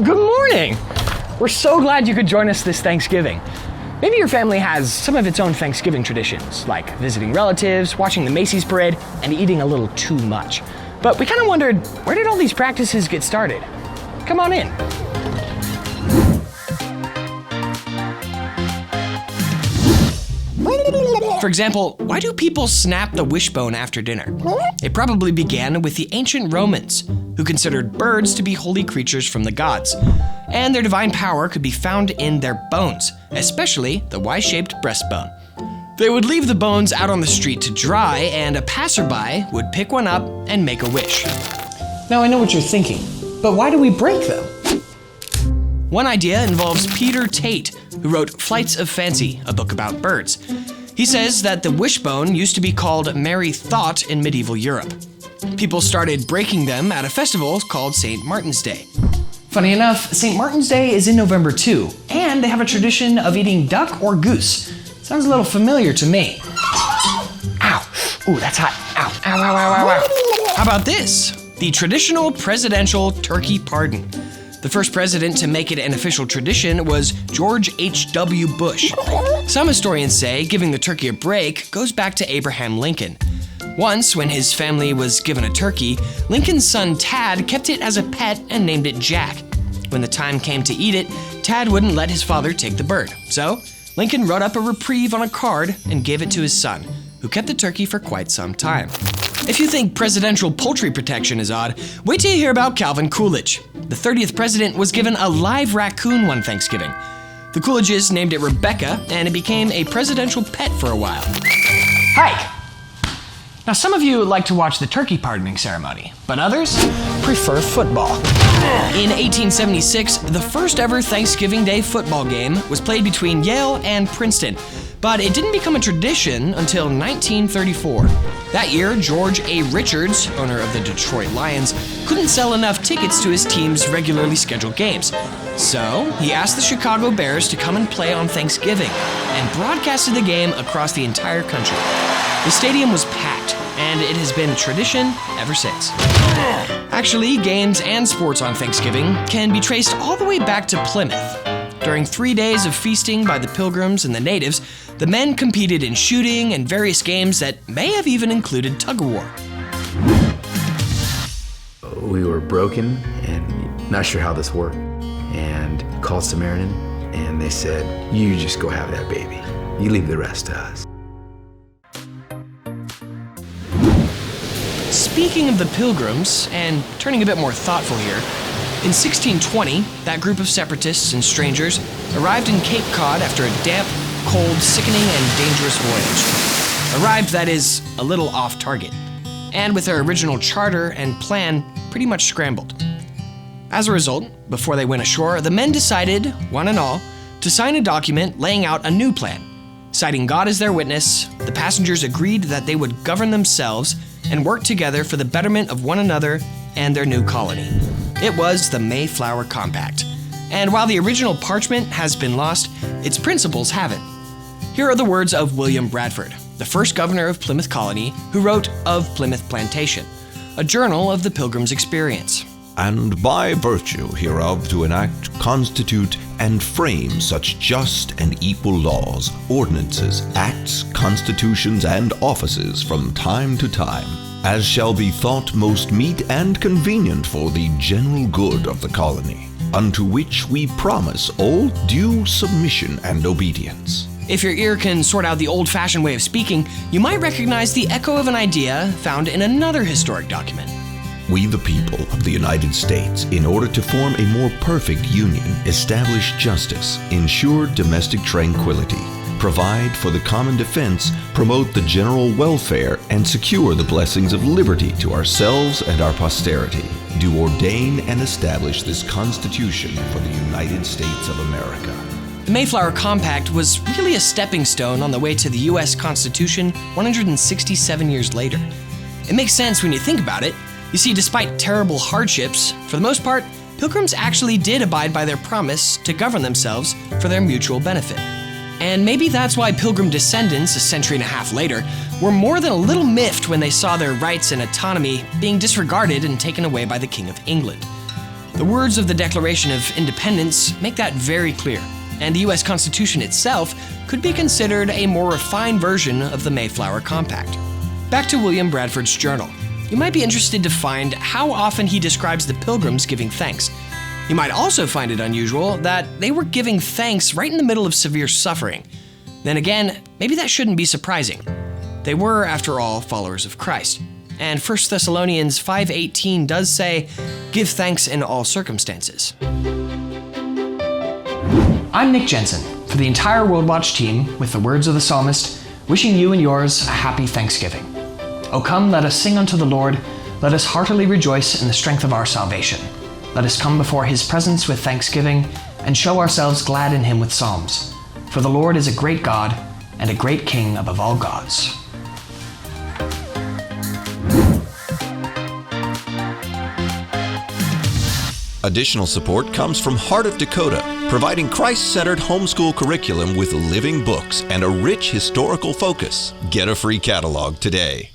Good morning! We're so glad you could join us this Thanksgiving. Maybe your family has some of its own Thanksgiving traditions, like visiting relatives, watching the Macy's parade, and eating a little too much. But we kind of wondered, where did all these practices get started? Come on in. For example, why do people snap the wishbone after dinner? It probably began with the ancient Romans, who considered birds to be holy creatures from the gods, and their divine power could be found in their bones, especially the Y-shaped breastbone. They would leave the bones out on the street to dry, and a passerby would pick one up and make a wish. Now I know what you're thinking, but why do we break them? One idea involves Peter Tate, who wrote Flights of Fancy, a book about birds. He says that the wishbone used to be called Merry Thought in medieval Europe. People started breaking them at a festival called St. Martin's Day. Funny enough, St. Martin's Day is in November too, and they have a tradition of eating duck or goose. Sounds a little familiar to me. Ow! Ooh, that's hot. Ow, ow, ow, ow, ow, ow. How about this? The traditional presidential turkey pardon. The first president to make it an official tradition was George H.W. Bush. Some historians say giving the turkey a break goes back to Abraham Lincoln. Once, when his family was given a turkey, Lincoln's son Tad kept it as a pet and named it Jack. When the time came to eat it, Tad wouldn't let his father take the bird. So, Lincoln wrote up a reprieve on a card and gave it to his son, who kept the turkey for quite some time. If you think presidential poultry protection is odd, wait till you hear about Calvin Coolidge. The 30th president was given a live raccoon one Thanksgiving. The Coolidges named it Rebecca, and it became a presidential pet for a while. Hike! Now, some of you like to watch the turkey pardoning ceremony, but others prefer football. In 1876, the first ever Thanksgiving Day football game was played between Yale and Princeton, but it didn't become a tradition until 1934. That year, George A. Richards, owner of the Detroit Lions, couldn't sell enough tickets to his team's regularly scheduled games. So, he asked the Chicago Bears to come and play on Thanksgiving, and broadcasted the game across the entire country. The stadium was packed, and it has been a tradition ever since. Actually, games and sports on Thanksgiving can be traced all the way back to Plymouth. During 3 days of feasting by the Pilgrims and the natives, the men competed in shooting and various games that may have even included tug-of-war. We were broken and not sure how this worked, and called Samaritan, and they said, "You just go have that baby. You leave the rest to us." Speaking of the Pilgrims, and turning a bit more thoughtful here, in 1620, that group of separatists and strangers arrived in Cape Cod after a damp, cold, sickening, and dangerous voyage. Arrived, that is, a little off target, and with their original charter and plan pretty much scrambled. As a result, before they went ashore, the men decided, one and all, to sign a document laying out a new plan. Citing God as their witness, the passengers agreed that they would govern themselves and work together for the betterment of one another and their new colony. It was the Mayflower Compact. And while the original parchment has been lost, its principles haven't. Here are the words of William Bradford, the first governor of Plymouth Colony, who wrote Of Plymouth Plantation, a journal of the Pilgrim's experience. "And by virtue hereof to enact, constitute, and frame such just and equal laws, ordinances, acts, constitutions, and offices from time to time, as shall be thought most meet and convenient for the general good of the colony, unto which we promise all due submission and obedience." If your ear can sort out the old-fashioned way of speaking, you might recognize the echo of an idea found in another historic document. "We, the people of the United States, in order to form a more perfect union, establish justice, ensure domestic tranquility, provide for the common defense, promote the general welfare, and secure the blessings of liberty to ourselves and our posterity, do ordain and establish this Constitution for the United States of America." The Mayflower Compact was really a stepping stone on the way to the U.S. Constitution 167 years later. It makes sense when you think about it. You see, despite terrible hardships, for the most part, Pilgrims actually did abide by their promise to govern themselves for their mutual benefit. And maybe that's why Pilgrim descendants, a century and a half later, were more than a little miffed when they saw their rights and autonomy being disregarded and taken away by the King of England. The words of the Declaration of Independence make that very clear, and the U.S. Constitution itself could be considered a more refined version of the Mayflower Compact. Back to William Bradford's journal. You might be interested to find how often he describes the Pilgrims giving thanks. You might also find it unusual that they were giving thanks right in the middle of severe suffering. Then again, maybe that shouldn't be surprising. They were, after all, followers of Christ. And 1 Thessalonians 5:18 does say, "Give thanks in all circumstances." I'm Nick Jensen, for the entire World Watch team, with the words of the psalmist, wishing you and yours a happy Thanksgiving. O come, let us sing unto the Lord. Let us heartily rejoice in the strength of our salvation. Let us come before his presence with thanksgiving, and show ourselves glad in him with psalms. For the Lord is a great God, and a great King above all gods. Additional support comes from Heart of Dakota, providing Christ-centered homeschool curriculum with living books and a rich historical focus. Get a free catalog today.